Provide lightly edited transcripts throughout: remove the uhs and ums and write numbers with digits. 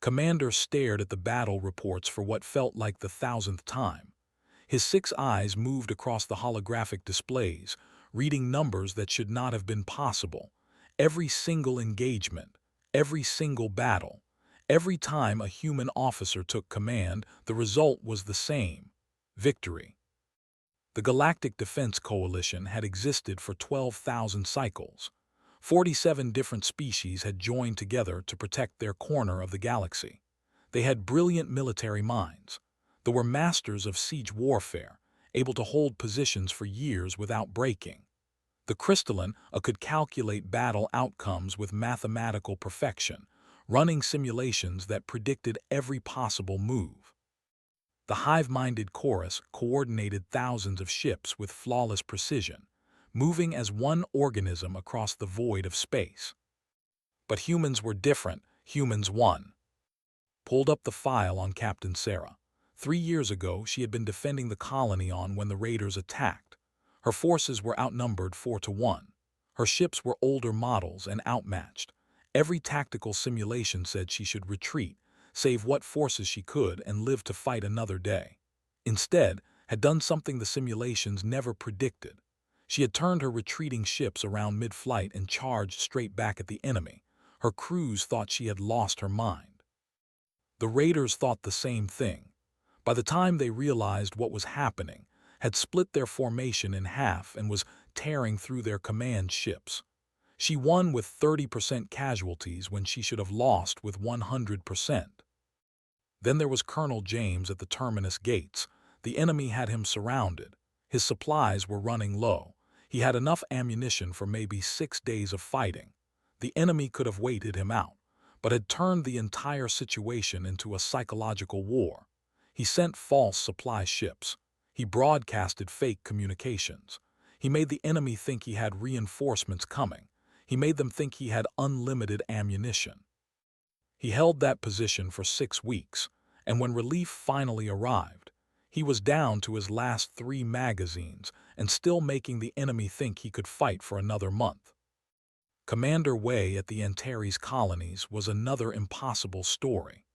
Commander stared at the battle reports for what felt like the thousandth time. His 6 eyes moved across the holographic displays, reading numbers that should not have been possible. Every single engagement, every single battle, every time a human officer took command, the result was the same: victory. The Galactic Defense Coalition had existed for 12,000 cycles. 47 different species had joined together to protect their corner of the galaxy. They had brilliant military minds. They were masters of siege warfare, able to hold positions for years without breaking. The crystalline could calculate battle outcomes with mathematical perfection, running simulations that predicted every possible move. The hive-minded chorus coordinated thousands of ships with flawless precision, moving as one organism across the void of space. But humans were different. Humans won. Pulled up the file on Captain Sarah. 3 years ago, she had been defending the colony on when the raiders attacked. Her forces were outnumbered 4-1. Her ships were older models and outmatched. Every tactical simulation said she should retreat, save what forces she could, and live to fight another day. Instead, had done something the simulations never predicted. She had turned her retreating ships around mid-flight and charged straight back at the enemy. Her crews thought she had lost her mind. The raiders thought the same thing. By the time they realized what was happening, had split their formation in half and was tearing through their command ships. She won with 30% casualties when she should have lost with 100%. Then there was Colonel James at the terminus gates. The enemy had him surrounded. His supplies were running low. He had enough ammunition for maybe 6 days of fighting. The enemy could have waited him out, but had turned the entire situation into a psychological war. He sent false supply ships. He broadcasted fake communications. He made the enemy think he had reinforcements coming. He made them think he had unlimited ammunition. He held that position for 6 weeks, and when relief finally arrived, he was down to his last 3 magazines and still making the enemy think he could fight for another month. Commander Wei at the Antares colonies was another impossible story.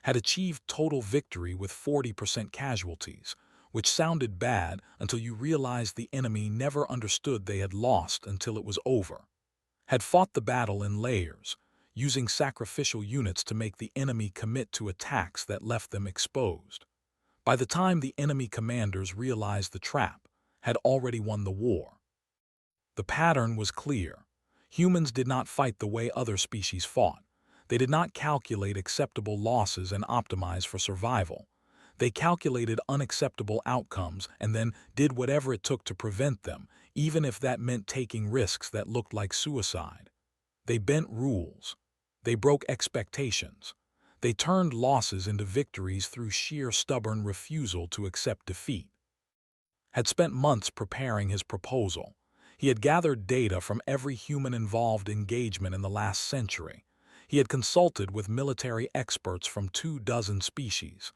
Had achieved total victory with 40% casualties, which sounded bad until you realized the enemy never understood they had lost until it was over. Had fought the battle in layers, using sacrificial units to make the enemy commit to attacks that left them exposed. By the time the enemy commanders realized the trap, had already won the war. The pattern was clear. Humans did not fight the way other species fought. They did not calculate acceptable losses and optimize for survival. They calculated unacceptable outcomes and then did whatever it took to prevent them, even if that meant taking risks that looked like suicide. They bent rules. They broke expectations. They turned losses into victories through sheer stubborn refusal to accept defeat. Had spent months preparing his proposal. He had gathered data from every human-involved engagement in the last century. He had consulted with military experts from 24 species.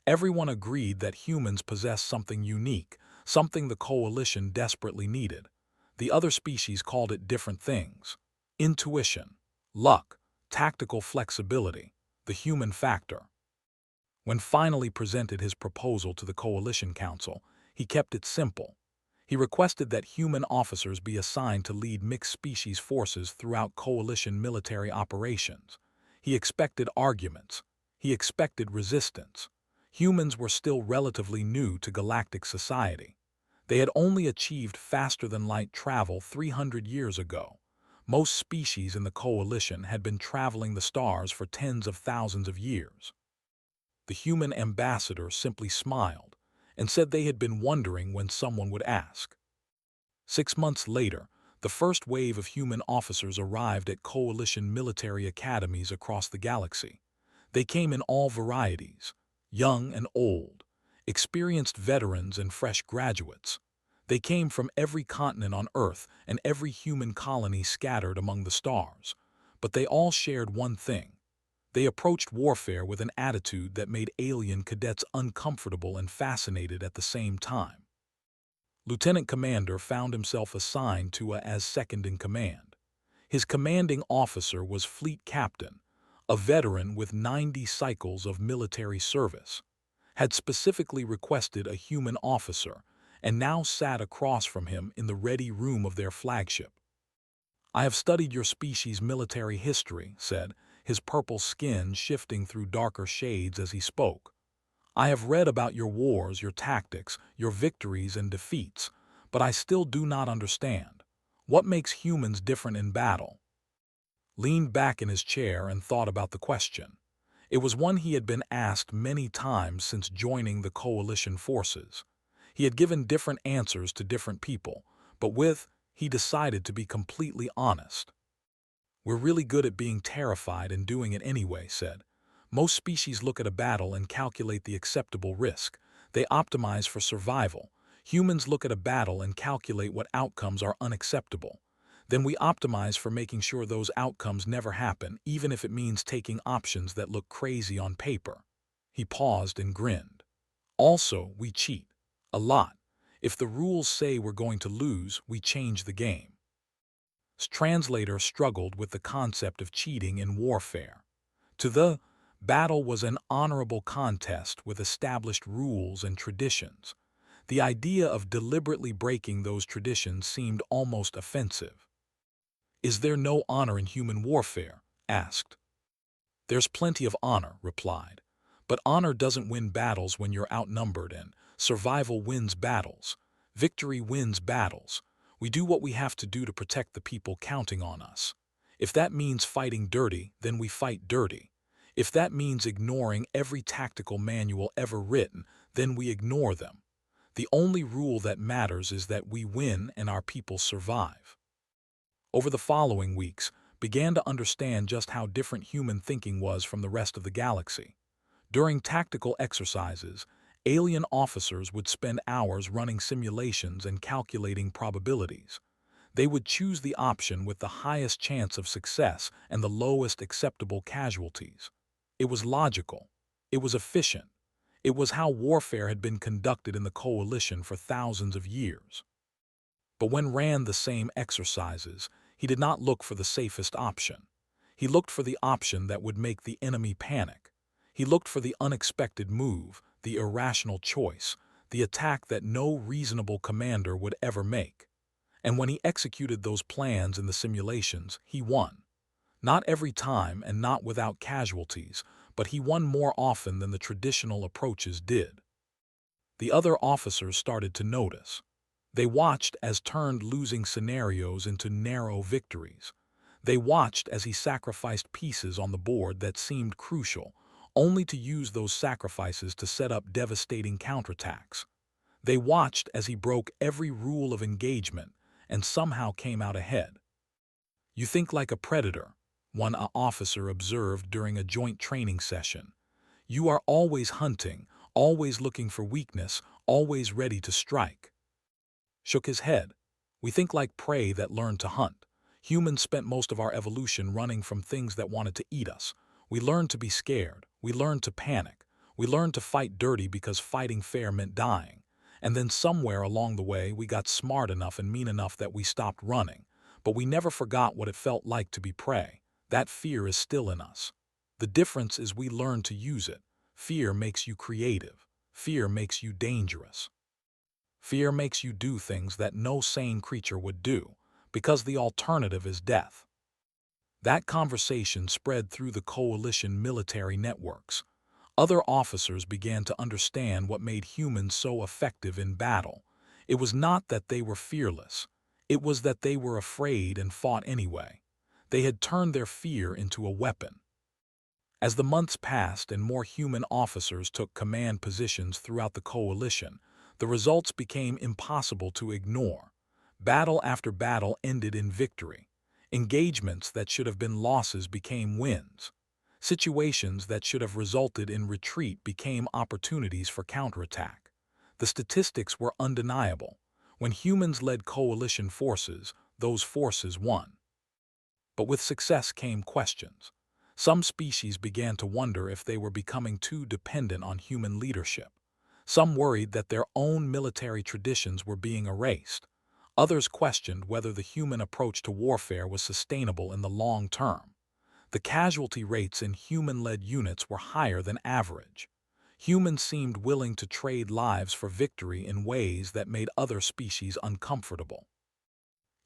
Everyone agreed that humans possessed something unique, something the coalition desperately needed. The other species called it different things: intuition, luck, tactical flexibility, the human factor. When finally presented his proposal to the Coalition Council, he kept it simple. He requested that human officers be assigned to lead mixed-species forces throughout coalition military operations. He expected arguments. He expected resistance. Humans were still relatively new to galactic society. They had only achieved faster-than-light travel 300 years ago. Most species in the coalition had been traveling the stars for tens of thousands of years. The human ambassador simply smiled and said they had been wondering when someone would ask. 6 months later, the first wave of human officers arrived at coalition military academies across the galaxy. They came in all varieties, young and old, experienced veterans and fresh graduates. They came from every continent on Earth and every human colony scattered among the stars. But they all shared one thing. They approached warfare with an attitude that made alien cadets uncomfortable and fascinated at the same time. Lieutenant Commander found himself assigned to as second-in-command. His commanding officer was Fleet Captain, a veteran with 90 cycles of military service, had specifically requested a human officer and now sat across from him in the ready room of their flagship. "I have studied your species' military history," said, his purple skin shifting through darker shades as he spoke. "I have read about your wars, your tactics, your victories and defeats, but I still do not understand. What makes humans different in battle?" Leaned back in his chair and thought about the question. It was one he had been asked many times since joining the coalition forces. He had given different answers to different people, but he decided to be completely honest. "We're really good at being terrified and doing it anyway," said. "Most species look at a battle and calculate the acceptable risk. They optimize for survival. Humans look at a battle and calculate what outcomes are unacceptable. Then we optimize for making sure those outcomes never happen, even if it means taking options that look crazy on paper." He paused and grinned. "Also, we cheat. A lot. If the rules say we're going to lose, we change the game." Translator struggled with the concept of cheating in warfare. To the battle was an honorable contest with established rules and traditions. The idea of deliberately breaking those traditions seemed almost offensive. "Is there no honor in human warfare?" asked. "There's plenty of honor," replied. "But honor doesn't win battles when you're outnumbered, and survival wins battles. Victory wins battles. We do what we have to do to protect the people counting on us. If that means fighting dirty, then we fight dirty. If that means ignoring every tactical manual ever written, then we ignore them. The only rule that matters is that we win and our people survive." Over the following weeks, began to understand just how different human thinking was from the rest of the galaxy. During tactical exercises, alien officers would spend hours running simulations and calculating probabilities. They would choose the option with the highest chance of success and the lowest acceptable casualties. It was logical. It was efficient. It was how warfare had been conducted in the coalition for thousands of years. But when ran the same exercises, he did not look for the safest option. He looked for the option that would make the enemy panic. He looked for the unexpected move, the irrational choice, the attack that no reasonable commander would ever make. And when he executed those plans in the simulations, he won. Not every time and not without casualties, but he won more often than the traditional approaches did. The other officers started to notice. They watched as turned losing scenarios into narrow victories. They watched as he sacrificed pieces on the board that seemed crucial, only to use those sacrifices to set up devastating counterattacks. They watched as he broke every rule of engagement and somehow came out ahead. "You think like a predator," one officer observed during a joint training session. "You are always hunting, always looking for weakness, always ready to strike." Shook his head. "We think like prey that learned to hunt. Humans spent most of our evolution running from things that wanted to eat us. We learned to be scared. We learned to panic. We learned to fight dirty because fighting fair meant dying. And then somewhere along the way, we got smart enough and mean enough that we stopped running. But we never forgot what it felt like to be prey. That fear is still in us. The difference is we learned to use it. Fear makes you creative. Fear makes you dangerous. Fear makes you do things that no sane creature would do, because the alternative is death." That conversation spread through the coalition military networks. Other officers began to understand what made humans so effective in battle. It was not that they were fearless. It was that they were afraid and fought anyway. They had turned their fear into a weapon. As the months passed and more human officers took command positions throughout the coalition, the results became impossible to ignore. Battle after battle ended in victory. Engagements that should have been losses became wins. Situations that should have resulted in retreat became opportunities for counterattack. The statistics were undeniable. When humans led coalition forces, those forces won. But with success came questions. Some species began to wonder if they were becoming too dependent on human leadership. Some worried that their own military traditions were being erased. Others questioned whether the human approach to warfare was sustainable in the long term. The casualty rates in human-led units were higher than average. Humans seemed willing to trade lives for victory in ways that made other species uncomfortable.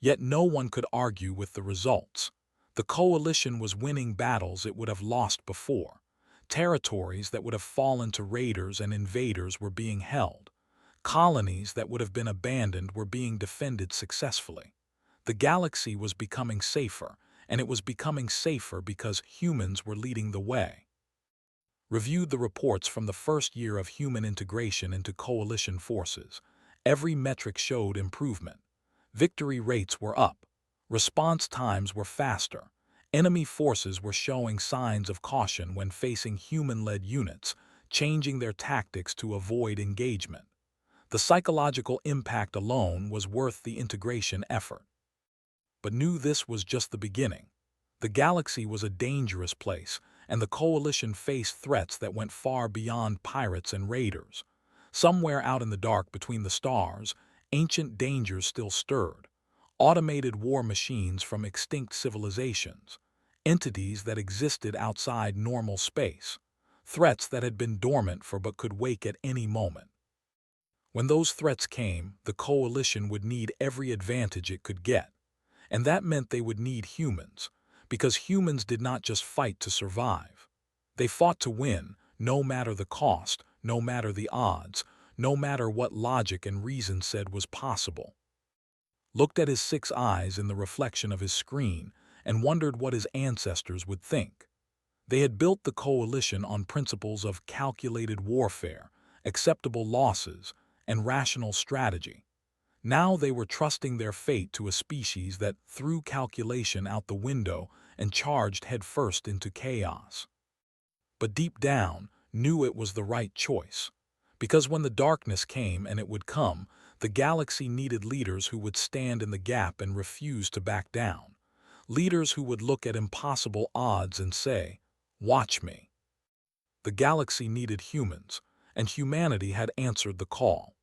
Yet no one could argue with the results. The coalition was winning battles it would have lost before. Territories that would have fallen to raiders and invaders were being held. Colonies that would have been abandoned were being defended successfully. The galaxy was becoming safer, and it was becoming safer because humans were leading the way. Reviewed the reports from the first year of human integration into coalition forces. Every metric showed improvement. Victory rates were up. Response times were faster. Enemy forces were showing signs of caution when facing human-led units, changing their tactics to avoid engagement. The psychological impact alone was worth the integration effort. But knew this was just the beginning. The galaxy was a dangerous place, and the coalition faced threats that went far beyond pirates and raiders. Somewhere out in the dark between the stars, ancient dangers still stirred. Automated war machines from extinct civilizations, entities that existed outside normal space, threats that had been dormant for but could wake at any moment. When those threats came, the coalition would need every advantage it could get. And that meant they would need humans, because humans did not just fight to survive. They fought to win, no matter the cost, no matter the odds, no matter what logic and reason said was possible. Looked at his 6 eyes in the reflection of his screen and wondered what his ancestors would think. They had built the coalition on principles of calculated warfare, acceptable losses, and rational strategy. Now they were trusting their fate to a species that threw calculation out the window and charged headfirst into chaos. But deep down, knew it was the right choice. Because when the darkness came, and it would come, the galaxy needed leaders who would stand in the gap and refuse to back down. Leaders who would look at impossible odds and say, "Watch me." The galaxy needed humans, and humanity had answered the call.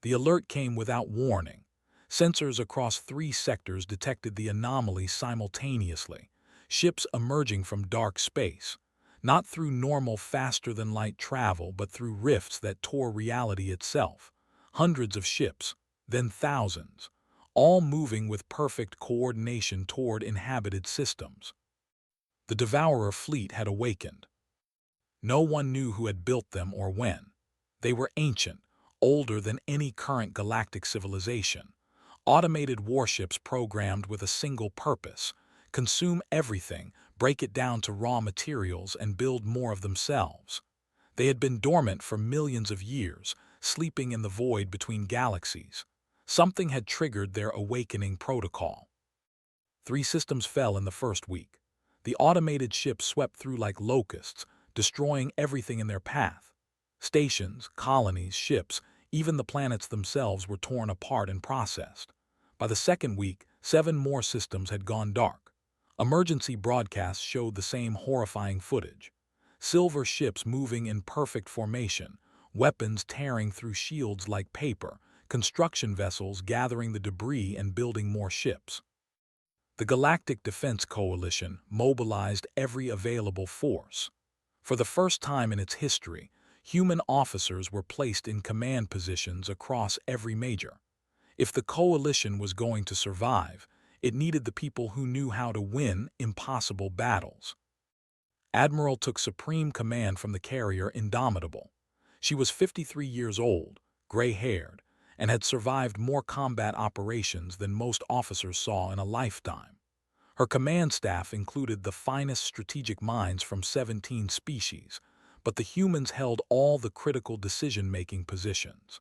The alert came without warning. Sensors across 3 sectors detected the anomaly simultaneously, ships emerging from dark space, not through normal faster-than-light travel but through rifts that tore reality itself. Hundreds of ships, then thousands, all moving with perfect coordination toward inhabited systems. The Devourer fleet had awakened. No one knew who had built them or when. They were ancient, older than any current galactic civilization. Automated warships programmed with a single purpose: consume everything, break it down to raw materials, and build more of themselves. They had been dormant for millions of years, sleeping in the void between galaxies. Something had triggered their awakening protocol. 3 systems fell in the first week. The automated ships swept through like locusts, destroying everything in their path. Stations, colonies, ships, even the planets themselves were torn apart and processed. By the second week, 7 more systems had gone dark. Emergency broadcasts showed the same horrifying footage. Silver ships moving in perfect formation, weapons tearing through shields like paper, construction vessels gathering the debris and building more ships. The Galactic Defense Coalition mobilized every available force. For the first time in its history, human officers were placed in command positions across every major. If the coalition was going to survive, it needed the people who knew how to win impossible battles. Admiral took supreme command from the carrier Indomitable. She was 53 years old, gray-haired, and had survived more combat operations than most officers saw in a lifetime. Her command staff included the finest strategic minds from 17 species, but the humans held all the critical decision-making positions.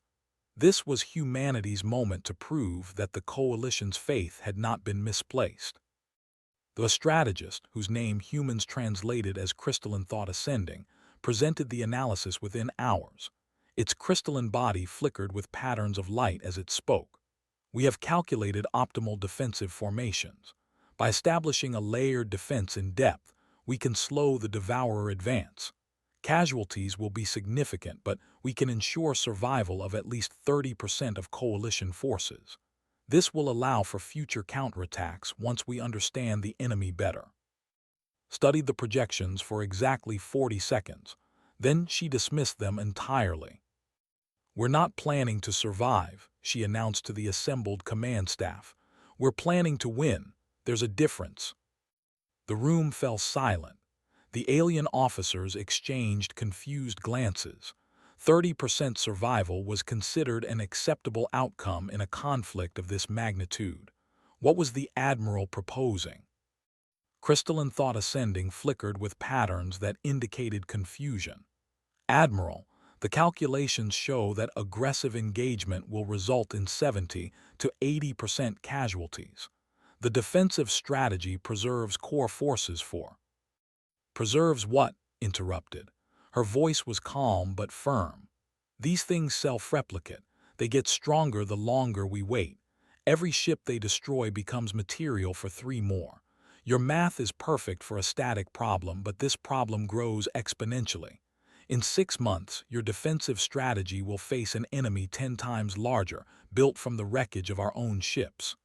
This was humanity's moment to prove that the coalition's faith had not been misplaced. The strategist, whose name humans translated as crystalline thought ascending, presented the analysis within hours. Its crystalline body flickered with patterns of light as it spoke. We have calculated optimal defensive formations. By establishing a layered defense in depth, we can slow the Devourer advance. Casualties will be significant, but we can ensure survival of at least 30% of coalition forces. This will allow for future counterattacks once we understand the enemy better. studied the projections for exactly 40 seconds. Then she dismissed them entirely. "We're not planning to survive," she announced to the assembled command staff. "We're planning to win. There's a difference." The room fell silent. The alien officers exchanged confused glances. 30% survival was considered an acceptable outcome in a conflict of this magnitude. What was the Admiral proposing? Crystalline thought ascending flickered with patterns that indicated confusion. "Admiral, the calculations show that aggressive engagement will result in 70 to 80% casualties. The defensive strategy preserves core forces for—" "Preserves what?" interrupted. Her voice was calm but firm. "These things self-replicate. They get stronger the longer we wait. Every ship they destroy becomes material for 3 more. Your math is perfect for a static problem, but this problem grows exponentially. In 6 months, your defensive strategy will face an enemy 10 times larger, built from the wreckage of our own ships."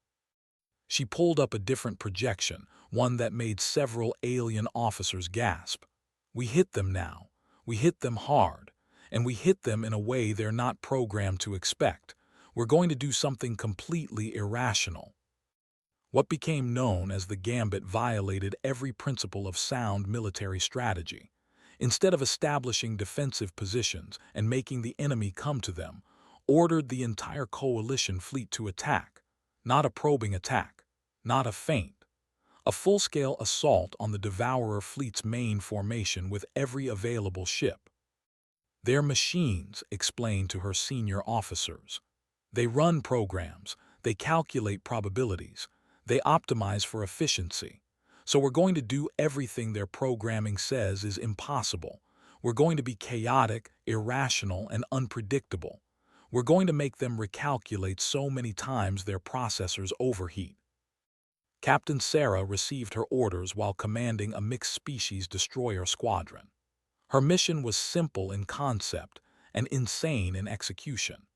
She pulled up a different projection, one that made several alien officers gasp. "We hit them now. We hit them hard. And we hit them in a way they're not programmed to expect. We're going to do something completely irrational." What became known as the Gambit violated every principle of sound military strategy. Instead of establishing defensive positions and making the enemy come to them, ordered the entire coalition fleet to attack. Not a probing attack, not a feint. A full-scale assault on the Devourer fleet's main formation with every available ship. "They're machines," explained to her senior officers. "They run programs, they calculate probabilities, they optimize for efficiency. So we're going to do everything their programming says is impossible. We're going to be chaotic, irrational, and unpredictable. We're going to make them recalculate so many times their processors overheat." Captain Sarah received her orders while commanding a mixed-species destroyer squadron. Her mission was simple in concept and insane in execution.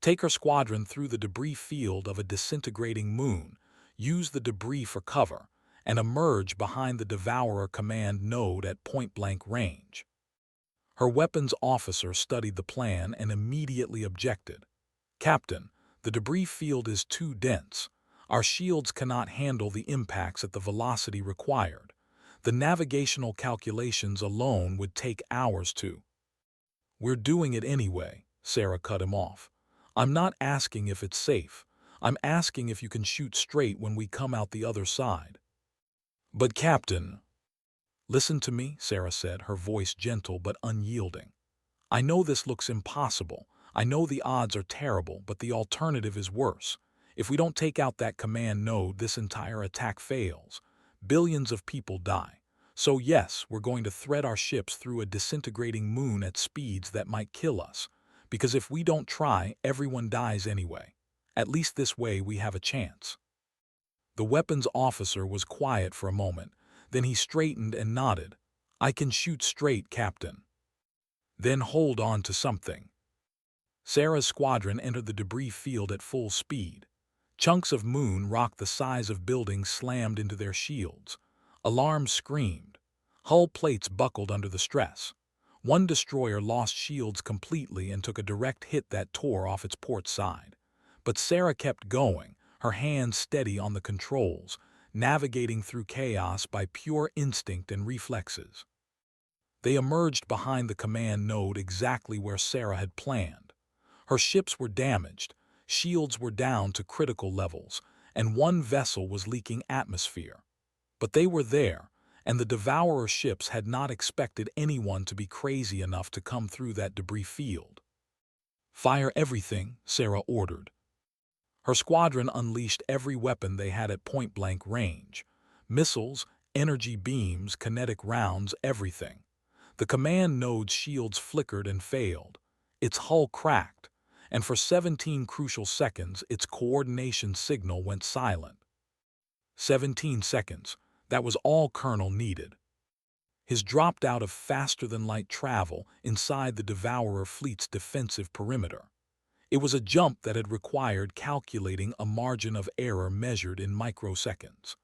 Take her squadron through the debris field of a disintegrating moon, use the debris for cover, and emerge behind the Devourer command node at point-blank range. Her weapons officer studied the plan and immediately objected. "Captain, the debris field is too dense. Our shields cannot handle the impacts at the velocity required. The navigational calculations alone would take hours to—" "We're doing it anyway," Sarah cut him off. "I'm not asking if it's safe. I'm asking if you can shoot straight when we come out the other side." "But Captain—" "Listen to me," Sarah said, her voice gentle but unyielding. "I know this looks impossible. I know the odds are terrible, but the alternative is worse. If we don't take out that command node, this entire attack fails. Billions of people die. So yes, we're going to thread our ships through a disintegrating moon at speeds that might kill us. Because if we don't try, everyone dies anyway. At least this way we have a chance." The weapons officer was quiet for a moment. Then he straightened and nodded. "I can shoot straight, Captain." "Then hold on to something." Sarah's squadron entered the debris field at full speed. Chunks of moon rock the size of buildings slammed into their shields. Alarms screamed. Hull plates buckled under the stress. One destroyer lost shields completely and took a direct hit that tore off its port side. But Sarah kept going, her hands steady on the controls, navigating through chaos by pure instinct and reflexes. They emerged behind the command node exactly where Sarah had planned. Her ships were damaged, shields were down to critical levels, and one vessel was leaking atmosphere. But they were there, and the Devourer ships had not expected anyone to be crazy enough to come through that debris field. "Fire everything," Sarah ordered. Her squadron unleashed every weapon they had at point-blank range. Missiles, energy beams, kinetic rounds, everything. The command node's shields flickered and failed. Its hull cracked, and for 17 crucial seconds its coordination signal went silent. 17 seconds. That was all Colonel needed. His dropped out of faster-than-light travel inside the Devourer fleet's defensive perimeter. It was a jump that had required calculating a margin of error measured in microseconds.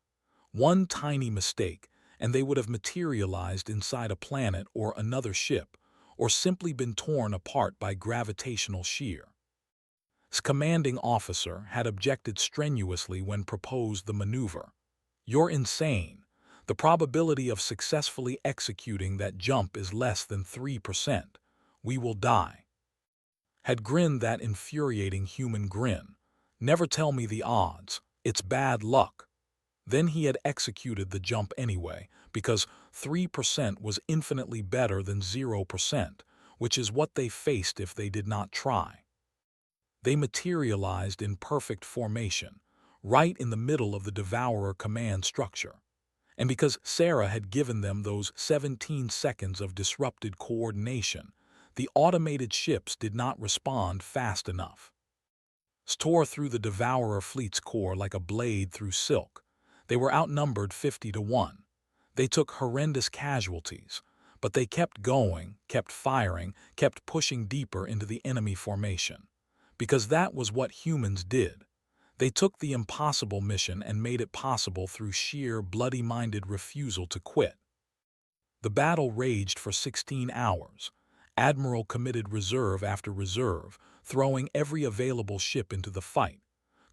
One tiny mistake, and they would have materialized inside a planet or another ship, or simply been torn apart by gravitational shear. His commanding officer had objected strenuously when proposed the maneuver. "You're insane. The probability of successfully executing that jump is less than 3%. We will die." Had grinned that infuriating human grin. "Never tell me the odds. It's bad luck." Then he had executed the jump anyway, because 3% was infinitely better than 0%, which is what they faced if they did not try. They materialized in perfect formation, right in the middle of the Devourer command structure. And because Sarah had given them those 17 seconds of disrupted coordination, the automated ships did not respond fast enough. Tore through the Devourer fleet's core like a blade through silk. They were outnumbered 50-1. They took horrendous casualties, but they kept going, kept firing, kept pushing deeper into the enemy formation. Because that was what humans did. They took the impossible mission and made it possible through sheer, bloody-minded refusal to quit. The battle raged for 16 hours. Admiral committed reserve after reserve, throwing every available ship into the fight.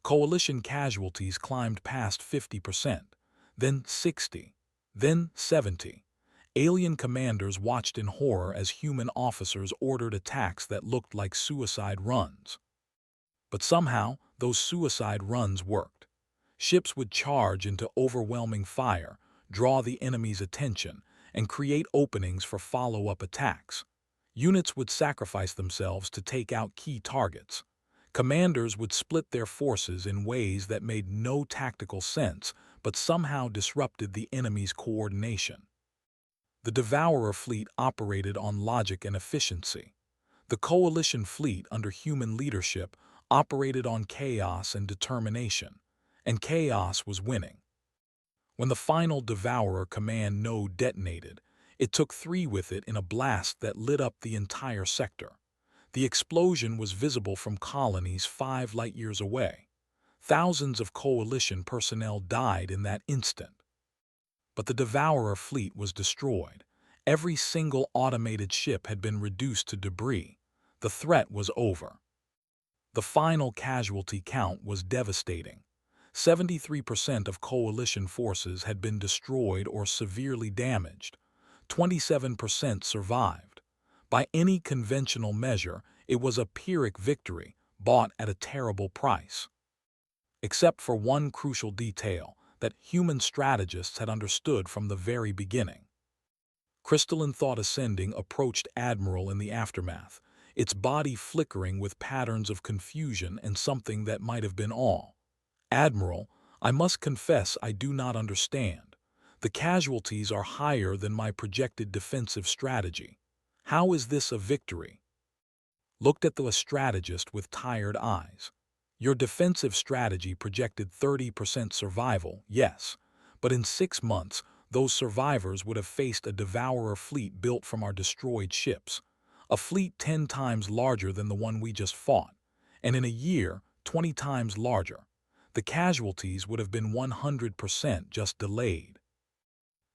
Coalition casualties climbed past 50%, then 60, then 70. Alien commanders watched in horror as human officers ordered attacks that looked like suicide runs. But somehow, those suicide runs worked. Ships would charge into overwhelming fire, draw the enemy's attention, and create openings for follow-up attacks. Units would sacrifice themselves to take out key targets. Commanders would split their forces in ways that made no tactical sense, but somehow disrupted the enemy's coordination. The Devourer fleet operated on logic and efficiency. The Coalition fleet, under human leadership, operated on chaos and determination, and chaos was winning. When the final Devourer command node detonated, it took 3 with it in a blast that lit up the entire sector. The explosion was visible from colonies 5 light-years away. Thousands of Coalition personnel died in that instant. But the Devourer fleet was destroyed. Every single automated ship had been reduced to debris. The threat was over. The final casualty count was devastating. 73% of Coalition forces had been destroyed or severely damaged. 27% survived. By any conventional measure, it was a Pyrrhic victory, bought at a terrible price. Except for one crucial detail that human strategists had understood from the very beginning. Crystalline Thought Ascending approached Admiral in the aftermath, its body flickering with patterns of confusion and something that might have been awe. "Admiral, I must confess I do not understand. The casualties are higher than my projected defensive strategy. How is this a victory?" Looked at the strategist with tired eyes. "Your defensive strategy projected 30% survival, yes, but in 6 months, those survivors would have faced a Devourer fleet built from our destroyed ships. A fleet 10 times larger than the one we just fought, and in a year, 20 times larger. The casualties would have been 100% just delayed."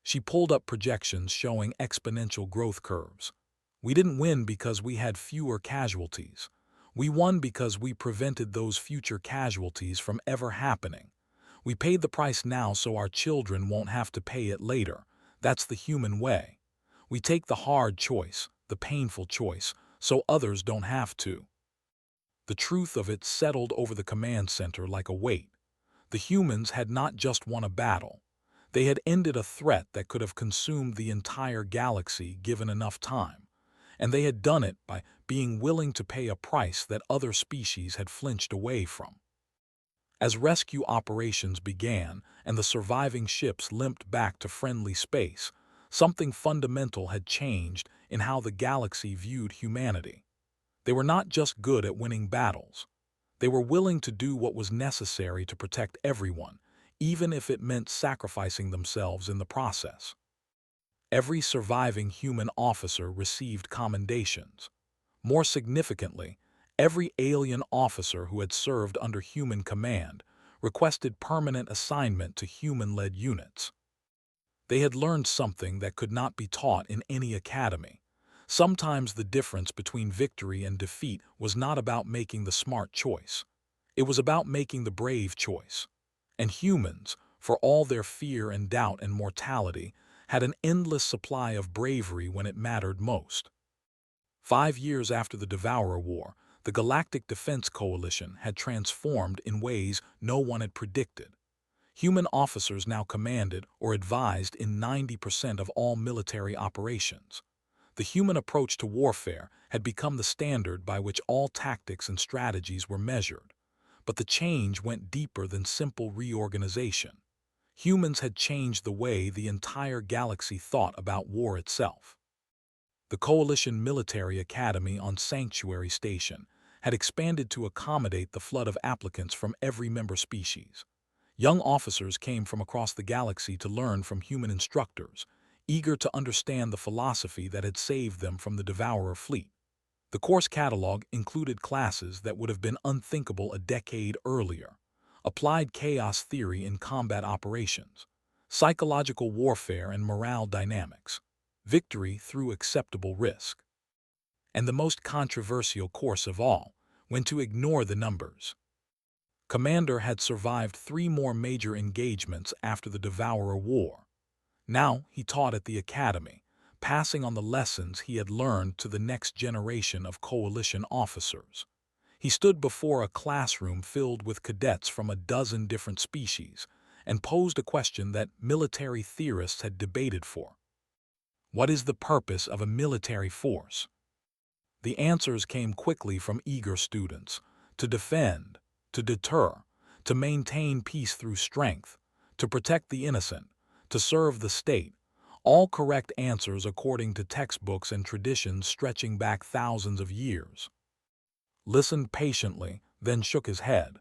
She pulled up projections showing exponential growth curves. "We didn't win because we had fewer casualties. We won because we prevented those future casualties from ever happening. We paid the price now so our children won't have to pay it later. That's the human way. We take the hard choice, the painful choice, so others don't have to." The truth of it settled over the command center like a weight. The humans had not just won a battle. They had ended a threat that could have consumed the entire galaxy given enough time. And they had done it by being willing to pay a price that other species had flinched away from. As rescue operations began and the surviving ships limped back to friendly space, something fundamental had changed in how the galaxy viewed humanity. They were not just good at winning battles. They were willing to do what was necessary to protect everyone, even if it meant sacrificing themselves in the process. Every surviving human officer received commendations. More significantly, every alien officer who had served under human command requested permanent assignment to human-led units. They had learned something that could not be taught in any academy. Sometimes the difference between victory and defeat was not about making the smart choice. It was about making the brave choice. And humans, for all their fear and doubt and mortality, had an endless supply of bravery when it mattered most. 5 years after the Devourer War, the Galactic Defense Coalition had transformed in ways no one had predicted. Human officers now commanded or advised in 90% of all military operations. The human approach to warfare had become the standard by which all tactics and strategies were measured. But the change went deeper than simple reorganization. Humans had changed the way the entire galaxy thought about war itself. The Coalition Military Academy on Sanctuary Station had expanded to accommodate the flood of applicants from every member species. Young officers came from across the galaxy to learn from human instructors, eager to understand the philosophy that had saved them from the Devourer fleet. The course catalog included classes that would have been unthinkable a decade earlier: applied chaos theory in combat operations, psychological warfare and morale dynamics, victory through acceptable risk. And the most controversial course of all: when to ignore the numbers. Commander had survived 3 more major engagements after the Devourer War. Now he taught at the Academy, passing on the lessons he had learned to the next generation of Coalition officers. He stood before a classroom filled with cadets from a dozen different species and posed a question that military theorists had debated for. What is the purpose of a military force? The answers came quickly from eager students: to defend, to deter, to maintain peace through strength, to protect the innocent, to serve the state. All correct answers according to textbooks and traditions stretching back thousands of years. Listened patiently, then shook his head.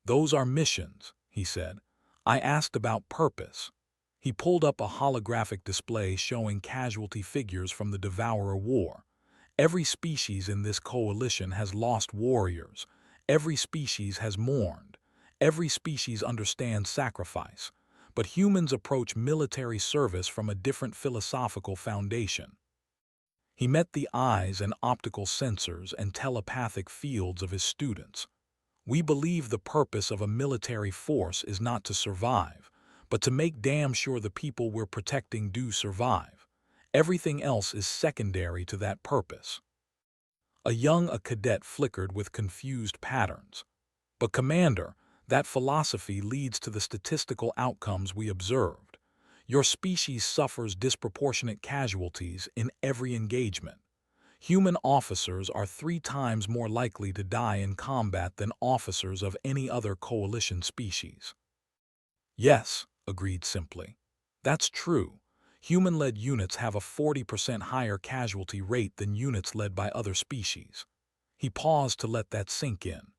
"Those are missions," he said. "I asked about purpose." He pulled up a holographic display showing casualty figures from the Devourer War. Every species in this coalition has lost warriors. Every species has mourned. Every species understands sacrifice. But humans approach military service from a different philosophical foundation. He met the eyes and optical sensors and telepathic fields of his students. "We believe the purpose of a military force is not to survive, but to make damn sure the people we're protecting do survive. Everything else is secondary to that purpose." A cadet flickered with confused patterns. "But Commander, that philosophy leads to the statistical outcomes we observed. Your species suffers disproportionate casualties in every engagement. Human officers are 3 times more likely to die in combat than officers of any other coalition species." "Yes," agreed simply. "That's true. Human-led units have a 40% higher casualty rate than units led by other species." He paused to let that sink in.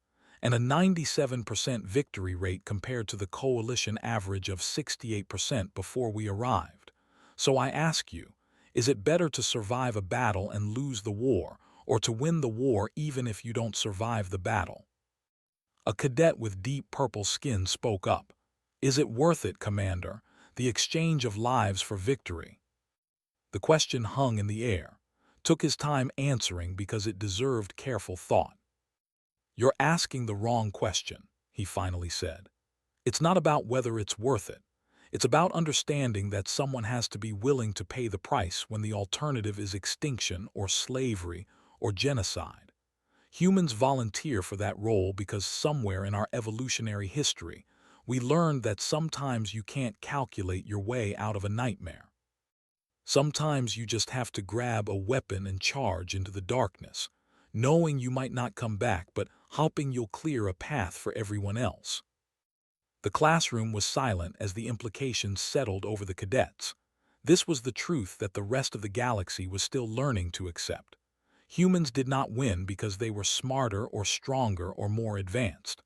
"And a 97% victory rate compared to the coalition average of 68% before we arrived. So I ask you, is it better to survive a battle and lose the war, or to win the war even if you don't survive the battle?" A cadet with deep purple skin spoke up. "Is it worth it, Commander, the exchange of lives for victory?" The question hung in the air. Took his time answering because it deserved careful thought. "You're asking the wrong question," he finally said. "It's not about whether it's worth it. It's about understanding that someone has to be willing to pay the price when the alternative is extinction or slavery or genocide. Humans volunteer for that role because somewhere in our evolutionary history, we learned that sometimes you can't calculate your way out of a nightmare. Sometimes you just have to grab a weapon and charge into the darkness, knowing you might not come back but hoping you'll clear a path for everyone else." The classroom was silent as the implications settled over the cadets. This was the truth that the rest of the galaxy was still learning to accept. Humans did not win because they were smarter or stronger or more advanced.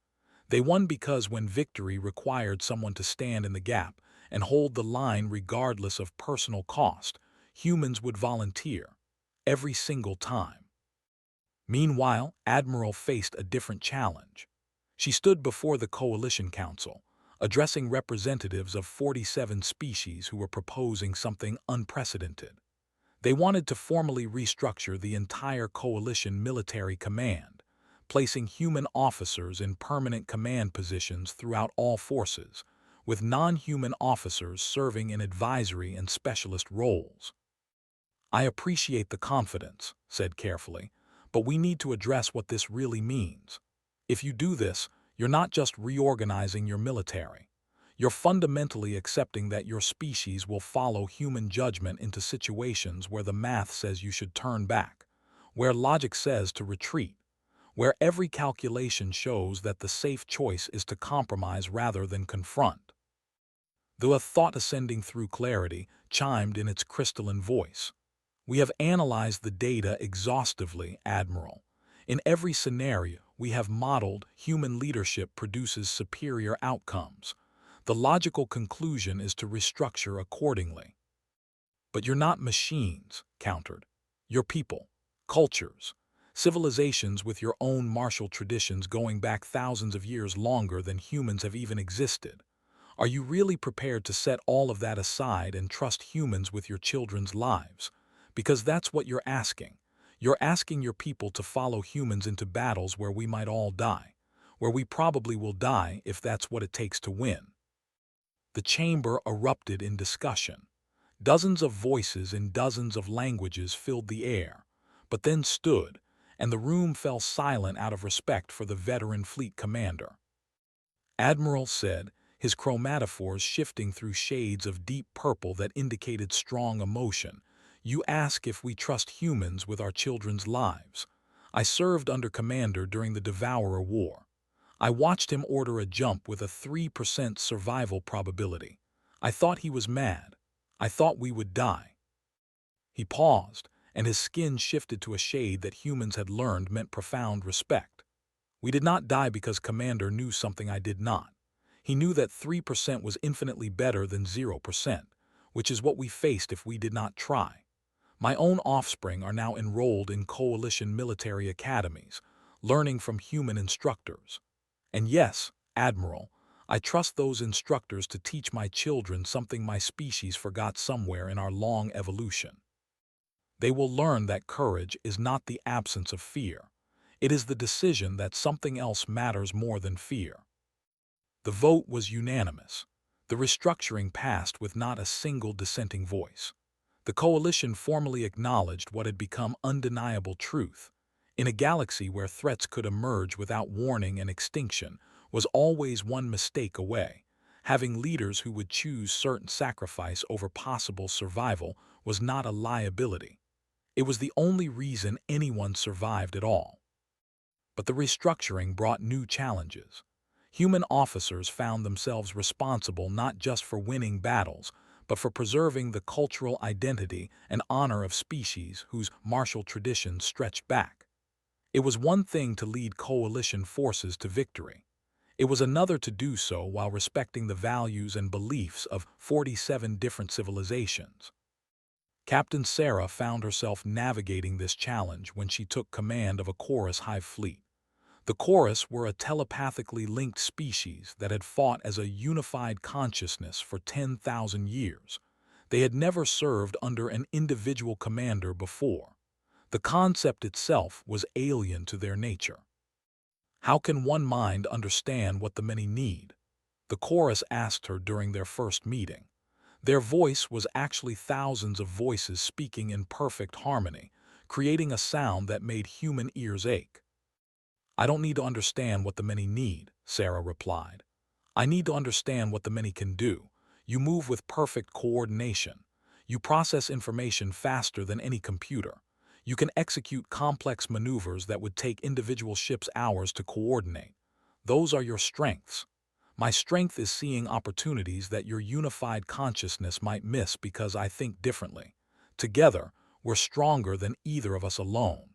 They won because when victory required someone to stand in the gap and hold the line regardless of personal cost, humans would volunteer. Every single time. Meanwhile, Admiral faced a different challenge. She stood before the Coalition Council, addressing representatives of 47 species who were proposing something unprecedented. They wanted to formally restructure the entire coalition military command, placing human officers in permanent command positions throughout all forces, with non-human officers serving in advisory and specialist roles. "I appreciate the confidence," said carefully, "but we need to address what this really means. If you do this, you're not just reorganizing your military. You're fundamentally accepting that your species will follow human judgment into situations where the math says you should turn back, where logic says to retreat, where every calculation shows that the safe choice is to compromise rather than confront." The thought ascending through clarity chimed in its crystalline voice. "We have analyzed the data exhaustively, Admiral. In every scenario, we have modeled human leadership produces superior outcomes. The logical conclusion is to restructure accordingly." "But you're not machines," countered. "You're people, cultures, civilizations with your own martial traditions going back thousands of years longer than humans have even existed. Are you really prepared to set all of that aside and trust humans with your children's lives? Because that's what you're asking. You're asking your people to follow humans into battles where we might all die, where we probably will die if that's what it takes to win." The chamber erupted in discussion. Dozens of voices in dozens of languages filled the air, but then stood, and the room fell silent out of respect for the veteran fleet commander. Admiral said, his chromatophores shifting through shades of deep purple that indicated strong emotion, "You ask if we trust humans with our children's lives. I served under Commander during the Devourer War. I watched him order a jump with a 3% survival probability. I thought he was mad. I thought we would die." He paused, and his skin shifted to a shade that humans had learned meant profound respect. "We did not die because Commander knew something I did not. He knew that 3% was infinitely better than 0%, which is what we faced if we did not try. My own offspring are now enrolled in coalition military academies, learning from human instructors. And yes, Admiral, I trust those instructors to teach my children something my species forgot somewhere in our long evolution. They will learn that courage is not the absence of fear. It is the decision that something else matters more than fear." The vote was unanimous. The restructuring passed with not a single dissenting voice. The coalition formally acknowledged what had become undeniable truth. In a galaxy where threats could emerge without warning and extinction was always one mistake away. Having leaders who would choose certain sacrifice over possible survival was not a liability. It was the only reason anyone survived at all. But the restructuring brought new challenges. Human officers found themselves responsible not just for winning battles, but for preserving the cultural identity and honor of species whose martial traditions stretched back. It was one thing to lead coalition forces to victory. It was another to do so while respecting the values and beliefs of 47 different civilizations. Captain Sarah found herself navigating this challenge when she took command of a Chorus hive fleet. The Chorus were a telepathically linked species that had fought as a unified consciousness for 10,000 years. They had never served under an individual commander before. The concept itself was alien to their nature. "How can one mind understand what the many need?" the Chorus asked her during their first meeting. Their voice was actually thousands of voices speaking in perfect harmony, creating a sound that made human ears ache. "I don't need to understand what the many need," Sarah replied. "I need to understand what the many can do. You move with perfect coordination. You process information faster than any computer. You can execute complex maneuvers that would take individual ships hours to coordinate. Those are your strengths. My strength is seeing opportunities that your unified consciousness might miss because I think differently. Together, we're stronger than either of us alone."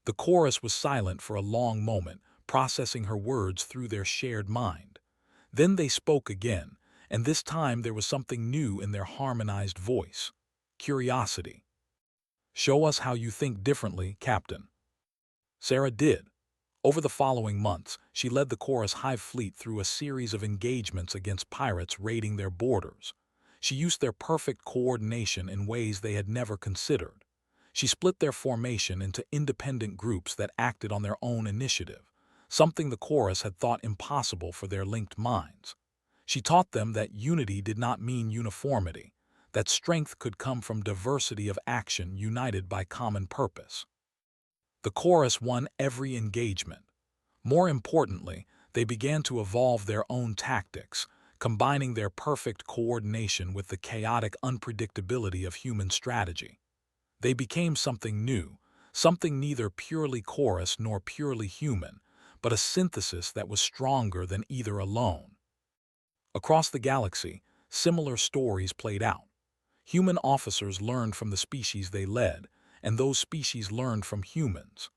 The Chorus was silent for a long moment, processing her words through their shared mind. Then they spoke again, and this time there was something new in their harmonized voice: curiosity. "Show us how you think differently, Captain." Sarah did. Over the following months, she led the Chorus Hive fleet through a series of engagements against pirates raiding their borders. She used their perfect coordination in ways they had never considered. She split their formation into independent groups that acted on their own initiative, something the Chorus had thought impossible for their linked minds. She taught them that unity did not mean uniformity, that strength could come from diversity of action united by common purpose. The Chorus won every engagement. More importantly, they began to evolve their own tactics, combining their perfect coordination with the chaotic unpredictability of human strategy. They became something new, something neither purely Chorus nor purely human, but a synthesis that was stronger than either alone. Across the galaxy, similar stories played out. Human officers learned from the species they led, and those species learned from humans.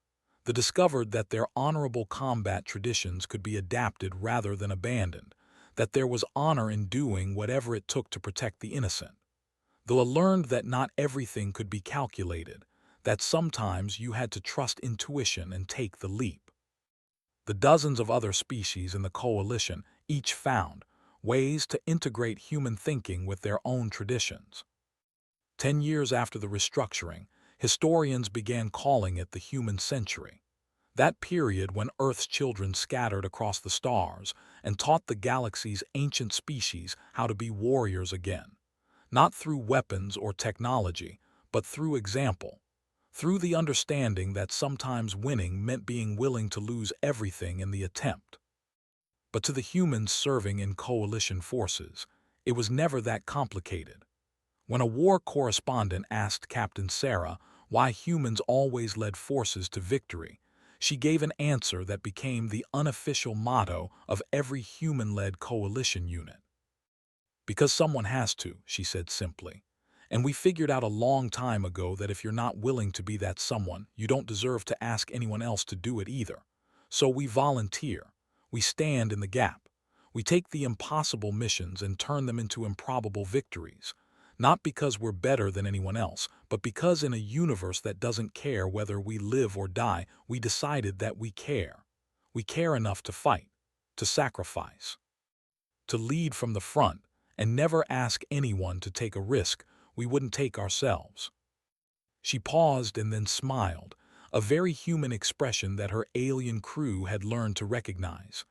They discovered that their honorable combat traditions could be adapted rather than abandoned, that there was honor in doing whatever it took to protect the innocent. They learned that not everything could be calculated, that sometimes you had to trust intuition and take the leap. The dozens of other species in the coalition each found ways to integrate human thinking with their own traditions. 10 years after the restructuring, historians began calling it the human century. That period when Earth's children scattered across the stars and taught the galaxy's ancient species how to be warriors again, not through weapons or technology, but through example, through the understanding that sometimes winning meant being willing to lose everything in the attempt. But to the humans serving in coalition forces, it was never that complicated. When a war correspondent asked Captain Sarah why humans always led forces to victory, she gave an answer that became the unofficial motto of every human-led coalition unit. Because someone has to, she said simply. And we figured out a long time ago that if you're not willing to be that someone, you don't deserve to ask anyone else to do it either. So we volunteer. We stand in the gap. We take the impossible missions and turn them into improbable victories. Not because we're better than anyone else, but because in a universe that doesn't care whether we live or die, we decided that we care. We care enough to fight, to sacrifice, to lead from the front, and never ask anyone to take a risk we wouldn't take ourselves. She paused and then smiled, a very human expression that her alien crew had learned to recognize.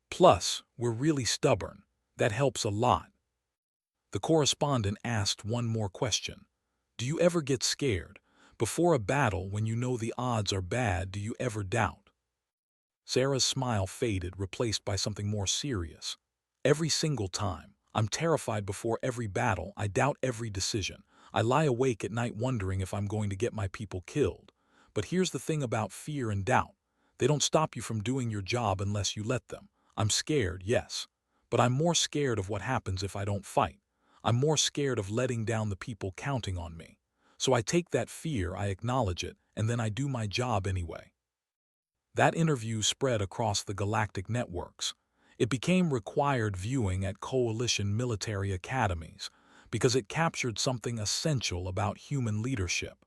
Plus, we're really stubborn. That helps a lot. The correspondent asked one more question. Do you ever get scared? Before a battle, when you know the odds are bad, do you ever doubt? Sarah's smile faded, replaced by something more serious. Every single time. I'm terrified before every battle. I doubt every decision. I lie awake at night wondering if I'm going to get my people killed. But here's the thing about fear and doubt. They don't stop you from doing your job unless you let them. I'm scared, yes. But I'm more scared of what happens if I don't fight. I'm more scared of letting down the people counting on me. So I take that fear, I acknowledge it, and then I do my job anyway. That interview spread across the galactic networks. It became required viewing at coalition military academies because it captured something essential about human leadership.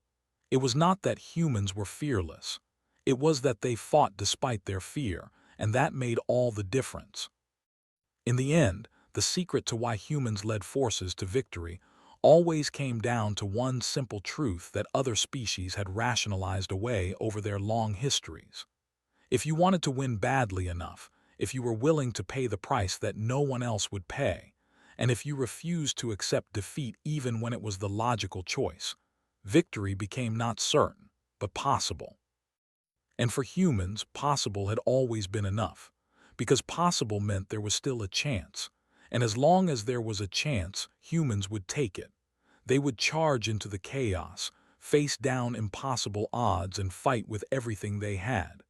It was not that humans were fearless. It was that they fought despite their fear, and that made all the difference. In the end, the secret to why humans led forces to victory always came down to one simple truth that other species had rationalized away over their long histories. If you wanted to win badly enough, if you were willing to pay the price that no one else would pay, and if you refused to accept defeat even when it was the logical choice, victory became not certain, but possible. And for humans, possible had always been enough, because possible meant there was still a chance, and as long as there was a chance, humans would take it. They would charge into the chaos, face down impossible odds, and fight with everything they had.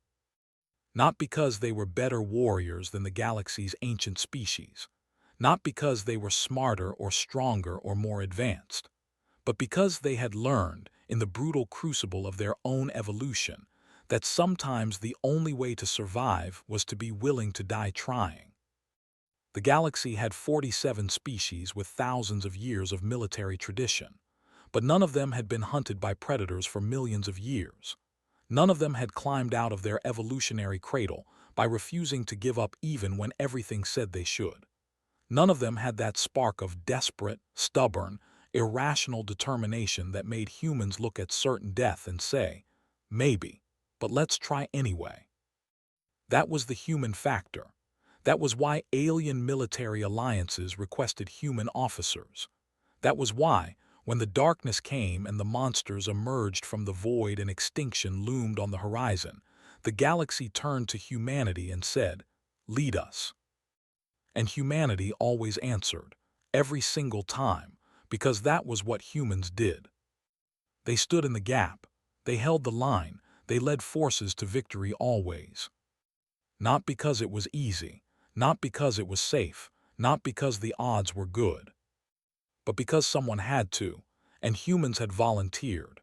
Not because they were better warriors than the galaxy's ancient species, not because they were smarter or stronger or more advanced, but because they had learned, in the brutal crucible of their own evolution, that sometimes the only way to survive was to be willing to die trying. The galaxy had 47 species with thousands of years of military tradition, but none of them had been hunted by predators for millions of years. None of them had climbed out of their evolutionary cradle by refusing to give up even when everything said they should. None of them had that spark of desperate, stubborn, irrational determination that made humans look at certain death and say, maybe, but let's try anyway. That was the human factor. That was why alien military alliances requested human officers. That was why, when the darkness came and the monsters emerged from the void and extinction loomed on the horizon, the galaxy turned to humanity and said, "Lead us." And humanity always answered, every single time, because that was what humans did. They stood in the gap, they held the line, they led forces to victory always. Not because it was easy, not because it was safe, not because the odds were good, but because someone had to, and humans had volunteered.